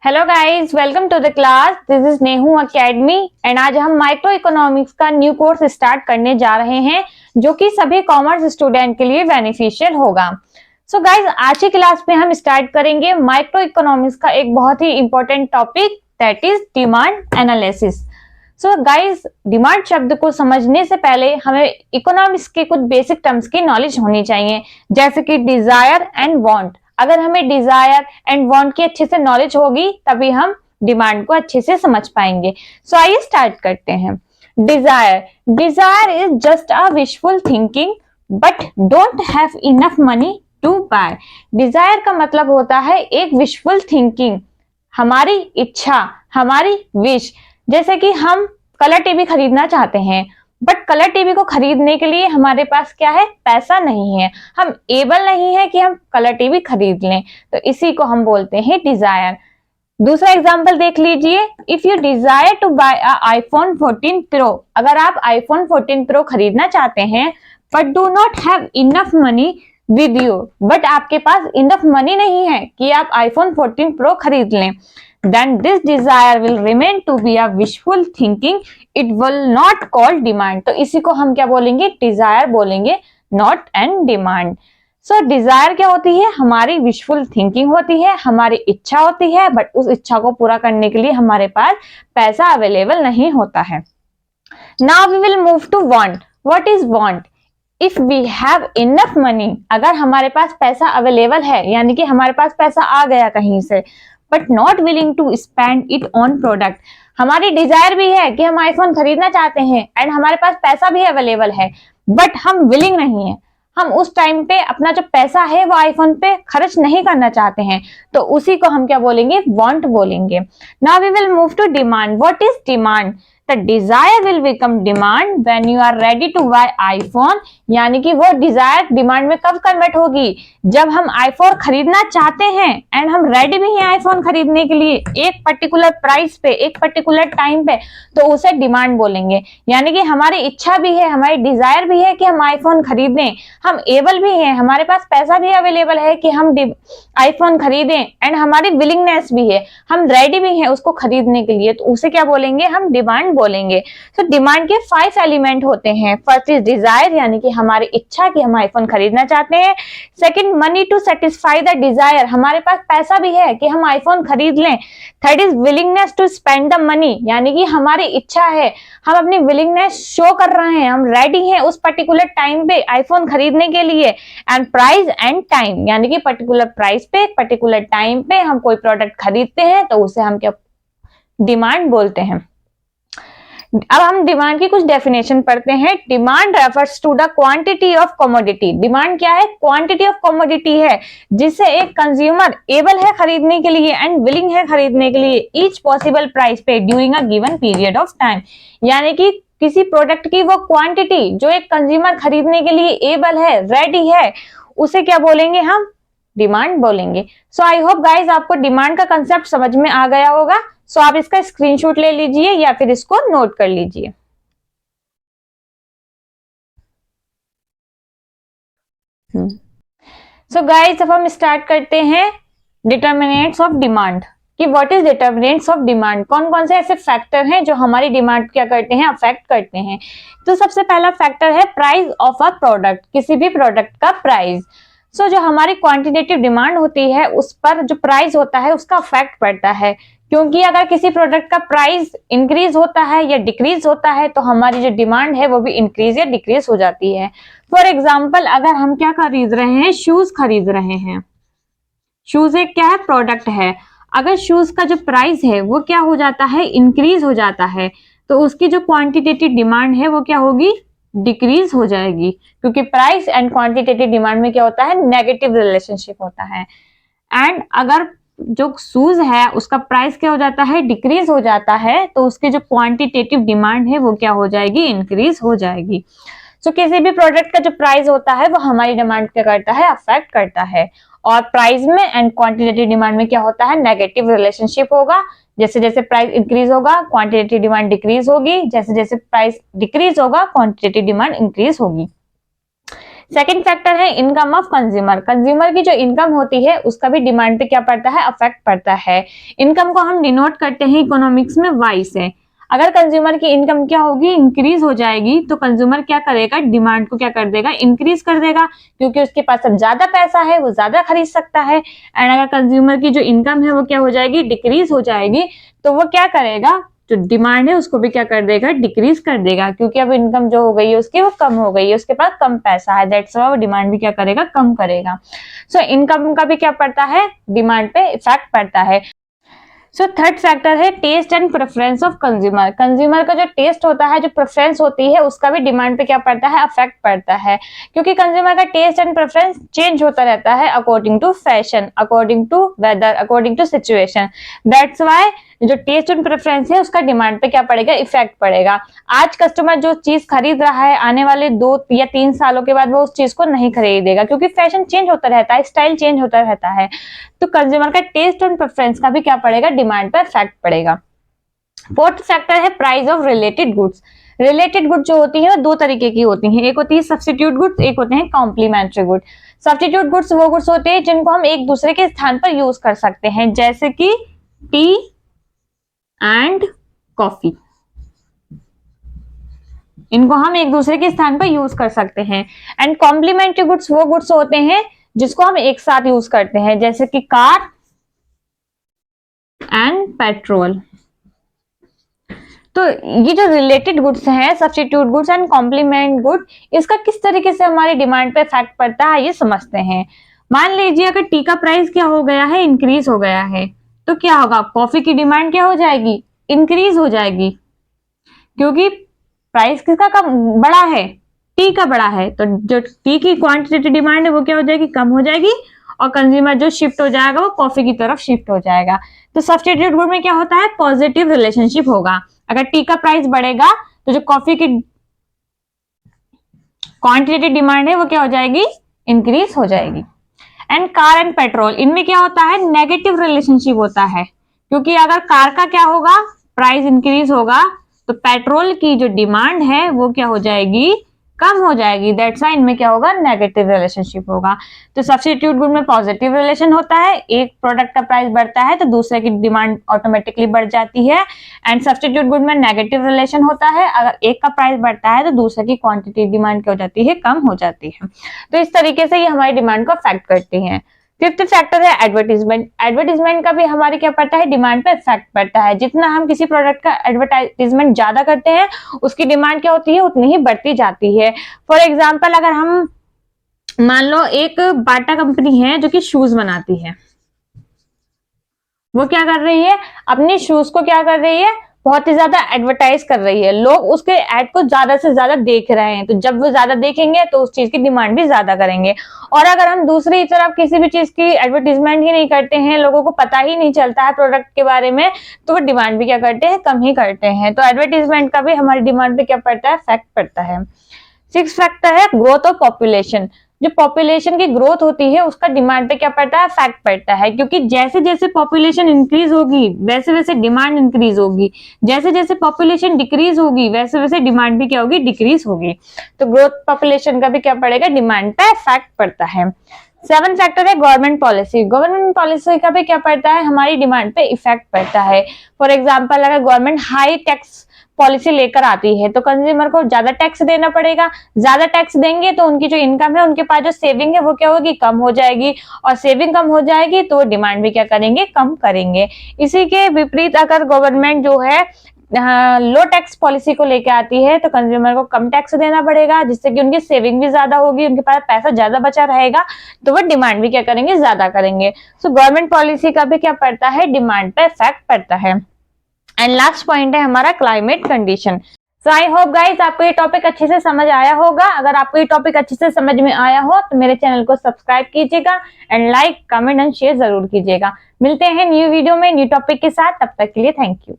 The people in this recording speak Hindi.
Hello guys, welcome to the class. This is Nehu academy and आज हम माइक्रो इकोनॉमिक्स का न्यू कोर्स स्टार्ट करने जा रहे हैं जो कि सभी कॉमर्स स्टूडेंट के लिए बेनिफिशियल होगा। सो गाइस, आज की क्लास में हम स्टार्ट करेंगे माइक्रो इकोनॉमिक्स का एक बहुत ही important topic, that is demand analysis. So guys, demand शब्द को समझने से पहले हमें इकोनॉमिक्स के कुछ बेसिक टर्म्स की नॉलेज होनी चाहिए, जैसे कि डिजायर एंड वांट। अगर हमें डिजायर एंड वांट की अच्छे से नॉलेज होगी तभी हम डिमांड को अच्छे से समझ पाएंगे। सो आइए स्टार्ट करते हैं। Desire is just a wishful thinking but don't have enough money to buy. Desire का मतलब होता है एक विशफुल थिंकिंग, हमारी इच्छा, हमारी विश। जैसे कि हम कलर टीवी खरीदना चाहते हैं बट कलर टीवी को खरीदने के लिए हमारे पास क्या है, पैसा नहीं है, हम एबल नहीं है कि हम कलर टीवी खरीद लें, तो इसी को हम बोलते हैं डिजायर। दूसरा एग्जांपल देख लीजिए, if you desire to buy a iPhone 14 pro. अगर आप आईफोन 14 प्रो खरीदना चाहते हैं but do not have enough money with you, but आपके पास इनफ मनी नहीं है कि आप आईफोन 14 प्रो खरीद लें, then this desire will remain to be a wishful thinking, it will not call demand। तो इसी को हम क्या बोलेंगे, desire बोलेंगे, not and demand। So Dzire क्या होती है, हमारी विशफुल थिंकिंग होती है, हमारी इच्छा होती है, बट उस इच्छा को पूरा करने के लिए हमारे पास पैसा अवेलेबल नहीं होता है। Now we will move to want. What is want? If we have enough money, अगर हमारे पास पैसा अवेलेबल है, यानी कि हमारे पास पैसा आ गया कहीं से, but not willing to spend it on product. हमारी डिजायर भी है कि हम आईफोन खरीदना चाहते हैं एंड हमारे पास पैसा भी अवेलेबल है, बट हम विलिंग नहीं है, हम उस टाइम पे अपना जो पैसा है वो आईफोन पे खर्च नहीं करना चाहते हैं, तो उसी को हम क्या बोलेंगे, वांट बोलेंगे। Now we will move to demand. What is demand? The desire will become demand when you are ready to buy iPhone। यानी कि वो डिजायर डिमांड में कब कन्वर्ट होगी, जब हम आईफोन खरीदना चाहते हैं एंड हम रेडी भी हैं आईफोन खरीदने के लिए एक पर्टिकुलर प्राइस पे, एक पर्टिकुलर टाइम पे, तो उसे डिमांड बोलेंगे। यानी कि हमारी इच्छा भी है, हमारी डिजायर भी है कि हम आईफोन खरीदें, हम एबल भी हैं, हमारे पास पैसा भी अवेलेबल है कि हम आईफोन खरीदें एंड हमारी विलिंगनेस भी है, हम रेडी भी हैं उसको खरीदने के लिए, तो उसे क्या बोलेंगे, हम डिमांड बोलेंगे। तो डिमांड के 5 एलिमेंट होते हैं। फर्स्ट इज डिजायर, यानी कि हमारी इच्छा कि हम आईफोन खरीदना चाहते हैं। Second, money to satisfy the desire, हमारे पास पैसा भी है कि हम आईफोन खरीद लें। Third is willingness to spend the money, यानी कि हमारी इच्छा है, हम अपनी विलिंगनेस शो कर रहे हैं, हम रेडी हैं उस पर्टिकुलर टाइम पे आईफोन खरीदने के लिए। एंड प्राइस एंड टाइम, यानी कि पर्टिकुलर प्राइस पे, पर्टिकुलर टाइम पे हम कोई प्रोडक्ट खरीदते हैं तो उसे हम क्या डिमांड बोलते हैं। अब हम डिमांड की कुछ डेफिनेशन पढ़ते हैं। Demand refers to the quantity of commodity. Demand क्या है, क्वांटिटी ऑफ कमोडिटी है जिसे एक कंज्यूमर एबल है खरीदने के लिए एंड विलिंग है खरीदने के लिए ईच पॉसिबल प्राइस पे during a given period of time. यानी कि किसी प्रोडक्ट की वो क्वांटिटी जो एक कंज्यूमर खरीदने के लिए एबल है, रेडी है, उसे क्या बोलेंगे, हम डिमांड बोलेंगे। सो आई होप गाइज आपको डिमांड का कंसेप्ट समझ में आ गया होगा। सो आप इसका स्क्रीनशॉट ले लीजिए या फिर इसको नोट कर लीजिए। सो गाइज, अब हम स्टार्ट करते हैं डिटर्मिनेंट्स ऑफ डिमांड कि what is determinants of demand. कौन कौन से ऐसे फैक्टर हैं जो हमारी डिमांड क्या करते हैं, अफेक्ट करते हैं। तो सबसे पहला फैक्टर है प्राइस ऑफ अ प्रोडक्ट, किसी भी प्रोडक्ट का प्राइस। सो जो हमारी क्वांटिटेटिव डिमांड होती है उस पर जो प्राइस होता है उसका इफेक्ट पड़ता है, क्योंकि अगर किसी प्रोडक्ट का प्राइस इंक्रीज होता है या डिक्रीज होता है तो हमारी जो डिमांड है वो भी इंक्रीज या डिक्रीज हो जाती है। फॉर एग्जाम्पल, अगर हम क्या खरीद रहे हैं, शूज खरीद रहे हैं, शूज एक क्या है, प्रोडक्ट है, अगर शूज का जो प्राइस है वो क्या हो जाता है, इंक्रीज हो जाता है, तो उसकी जो क्वांटिटेटिव डिमांड है वो क्या होगी, डिक्रीज हो जाएगी, क्योंकि प्राइस एंड क्वांटिटेटिव डिमांड में क्या होता है, नेगेटिव रिलेशनशिप होता है। एंड अगर जो शूज है उसका प्राइस क्या हो जाता है, डिक्रीज हो जाता है, तो उसकी जो क्वांटिटेटिव डिमांड है वो क्या हो जाएगी, इंक्रीज हो जाएगी। सो किसी भी प्रोडक्ट का जो प्राइस होता है वो हमारी डिमांड क्या करता है, अफेक्ट करता है। और प्राइस में एंड क्वांटिटेटिव डिमांड में क्या होता है, नेगेटिव रिलेशनशिप होगा। जैसे जैसे प्राइस इंक्रीज होगा क्वांटिटेटिव डिमांड डिक्रीज होगी, जैसे जैसे प्राइस डिक्रीज होगा क्वांटिटेटिव डिमांड इंक्रीज होगी। सेकंड फैक्टर है इनकम ऑफ कंज्यूमर। कंज्यूमर की जो इनकम होती है उसका भी डिमांड पे क्या पड़ता है, अफेक्ट पड़ता है। इनकम को हम डिनोट करते हैं इकोनॉमिक्स में वाई से। अगर कंज्यूमर की इनकम क्या होगी, इंक्रीज हो जाएगी, तो कंज्यूमर क्या करेगा, डिमांड को क्या कर देगा, इंक्रीज कर देगा, क्योंकि उसके पास अब ज्यादा पैसा है, वो ज्यादा खरीद सकता है। एंड अगर कंज्यूमर की जो इनकम है वो क्या हो जाएगी, डिक्रीज हो जाएगी, तो वो क्या करेगा, जो डिमांड है उसको भी क्या कर देगा, डिक्रीज कर देगा, क्योंकि अब इनकम जो हो गई है उसकी वो कम हो गई है, उसके पास कम पैसा है, दैट्स व्हाई वो डिमांड भी क्या करेगा, कम करेगा। सो इनकम का भी क्या पड़ता है, डिमांड पे इफेक्ट पड़ता है। सो थर्ड फैक्टर है taste and preference of consumer. Consumer का जो टेस्ट होता है, जो प्रेफरेंस होती है, उसका भी डिमांड पे क्या पड़ता है, अफेक्ट पड़ता है, क्योंकि कंज्यूमर का टेस्ट एंड प्रेफरेंस चेंज होता रहता है according to fashion, according to weather, according to situation. That's why जो टेस्ट एंड प्रेफरेंस है उसका डिमांड पे क्या पड़ेगा, इफेक्ट पड़ेगा। आज कस्टमर जो चीज खरीद रहा है, आने वाले 2 या 3 सालों के बाद वो उस चीज को नहीं खरीदेगा, क्योंकि फैशन चेंज होता रहता है, स्टाइल चेंज होता रहता है। तो कंज्यूमर का टेस्ट एंड प्रेफरेंस का भी क्या पड़ेगा, डिमांड पर इफेक्ट पड़ेगा। फोर्थ फैक्टर है price of related goods. Related goods जो होती है वो 2 तरीके की होती हैं, एक होती है सब्स्टिट्यूट गुड्स, एक होते हैं कॉम्प्लीमेंट्री गुड। सब्स्टिट्यूट गुड्स वो गुड्स होते हैं जिनको हम एक दूसरे के स्थान पर यूज कर सकते हैं, जैसे कि टी एंड कॉफी, इनको हम एक दूसरे के स्थान पर यूज कर सकते हैं। एंड कॉम्प्लीमेंट्री गुड्स वो गुड्स होते हैं जिसको हम एक साथ यूज करते हैं, जैसे कि कार एंड पेट्रोल। तो ये जो रिलेटेड गुड्स हैं, substitute goods and complement good, इसका किस तरीके से हमारी डिमांड पे इफेक्ट पड़ता है ये समझते हैं। मान लीजिए अगर टी का प्राइस क्या हो गया है, इंक्रीज हो गया है, तो क्या होगा, कॉफी की डिमांड क्या हो जाएगी, इंक्रीज हो जाएगी, क्योंकि प्राइस किसका कम बड़ा है, टी का बड़ा है, तो जो टी की क्वांटिटी डिमांड है वो क्या हो जाएगी, कम हो जाएगी, और कंज्यूमर जो शिफ्ट हो जाएगा वो कॉफी की तरफ शिफ्ट हो जाएगा। तो सब्स्टिट्यूट गुड में क्या होता है, पॉजिटिव रिलेशनशिप होगा। अगर टी का प्राइस बढ़ेगा तो जो कॉफी की क्वांटिटी डिमांड है वो क्या हो जाएगी, इंक्रीज हो जाएगी। एंड कार एंड पेट्रोल, इनमें क्या होता है, नेगेटिव रिलेशनशिप होता है, क्योंकि अगर कार का क्या होगा, प्राइस इंक्रीज होगा, तो पेट्रोल की जो डिमांड है वो क्या हो जाएगी, कम हो जाएगी। दैट्स व्हाई इनमें क्या होगा, नेगेटिव रिलेशनशिप होगा। तो सब्स्टिट्यूट गुड में पॉजिटिव रिलेशन होता है, एक प्रोडक्ट का प्राइस बढ़ता है तो दूसरे की डिमांड ऑटोमेटिकली बढ़ जाती है। एंड सब्स्टिट्यूट गुड में नेगेटिव रिलेशन होता है, अगर एक का प्राइस बढ़ता है तो दूसरे की क्वांटिटी डिमांड क्या हो जाती है, कम हो जाती है। तो इस तरीके से ये हमारी डिमांड को अफेक्ट करती है। फिफ्थ फैक्टर है एडवर्टीजमेंट। एडवर्टीजमेंट का भी हमारी क्या पड़ता है, डिमांड पे इफेक्ट पड़ता है। जितना हम किसी प्रोडक्ट का एडवर्टाइजमेंट ज्यादा करते हैं, उसकी डिमांड क्या होती है, उतनी ही बढ़ती जाती है। फॉर एग्जाम्पल अगर हम मान लो एक बाटा कंपनी है जो कि शूज बनाती है, वो क्या कर रही है, अपनी शूज को क्या कर रही है, बहुत ही ज्यादा एडवर्टाइज कर रही है, लोग उसके एड को ज्यादा से ज्यादा देख रहे हैं, तो जब वो ज्यादा देखेंगे तो उस चीज की डिमांड भी ज्यादा करेंगे। और अगर हम दूसरी तरफ किसी भी चीज की एडवर्टीजमेंट ही नहीं करते हैं, लोगों को पता ही नहीं चलता है प्रोडक्ट के बारे में, तो वो डिमांड भी क्या करते हैं, कम ही करते हैं। तो एडवर्टीजमेंट का भी हमारी डिमांड पे क्या पड़ता है, इफेक्ट पड़ता है। सिक्स फैक्टर है ग्रोथ ऑफ पॉपुलेशन। जो पॉपुलेशन की ग्रोथ होती है उसका डिमांड पे क्या पड़ता है, इफेक्ट पड़ता है, क्योंकि जैसे जैसे पॉपुलेशन इंक्रीज होगी वैसे वैसे डिमांड इंक्रीज होगी, जैसे जैसे पॉपुलेशन डिक्रीज होगी वैसे वैसे डिमांड भी क्या होगी, डिक्रीज होगी। तो ग्रोथ पॉपुलेशन का भी क्या पड़ेगा, डिमांड पे इफेक्ट पड़ता है। 7 फैक्टर है गवर्नमेंट पॉलिसी। गवर्नमेंट पॉलिसी का भी क्या पड़ता है, हमारी डिमांड पे इफेक्ट पड़ता है। फॉर एग्जाम्पल अगर गवर्नमेंट हाई टैक्स पॉलिसी लेकर आती है तो कंज्यूमर को ज्यादा टैक्स देना पड़ेगा, ज्यादा टैक्स देंगे तो उनकी जो इनकम है, उनके पास जो सेविंग है वो क्या होगी, कम हो जाएगी, और सेविंग कम हो जाएगी तो डिमांड भी क्या करेंगे, कम करेंगे। इसी के विपरीत अगर गवर्नमेंट जो है लो टैक्स पॉलिसी को लेके आती है तो कंज्यूमर को कम टैक्स देना पड़ेगा, जिससे कि उनकी सेविंग भी ज्यादा होगी, उनके पास पैसा ज्यादा बचा रहेगा, तो वो डिमांड भी क्या करेंगे, ज्यादा करेंगे। सो गवर्नमेंट पॉलिसी का भी क्या पड़ता है, डिमांड पे इफेक्ट पड़ता है। एंड लास्ट पॉइंट है हमारा climate condition. So I hope guys आपको ये टॉपिक अच्छे से समझ आया होगा। अगर आपको ये टॉपिक अच्छे से समझ में आया हो तो मेरे चैनल को सब्सक्राइब कीजिएगा and like, comment and share जरूर कीजिएगा। मिलते हैं न्यू वीडियो में न्यू टॉपिक के साथ, तब तक के लिए थैंक यू।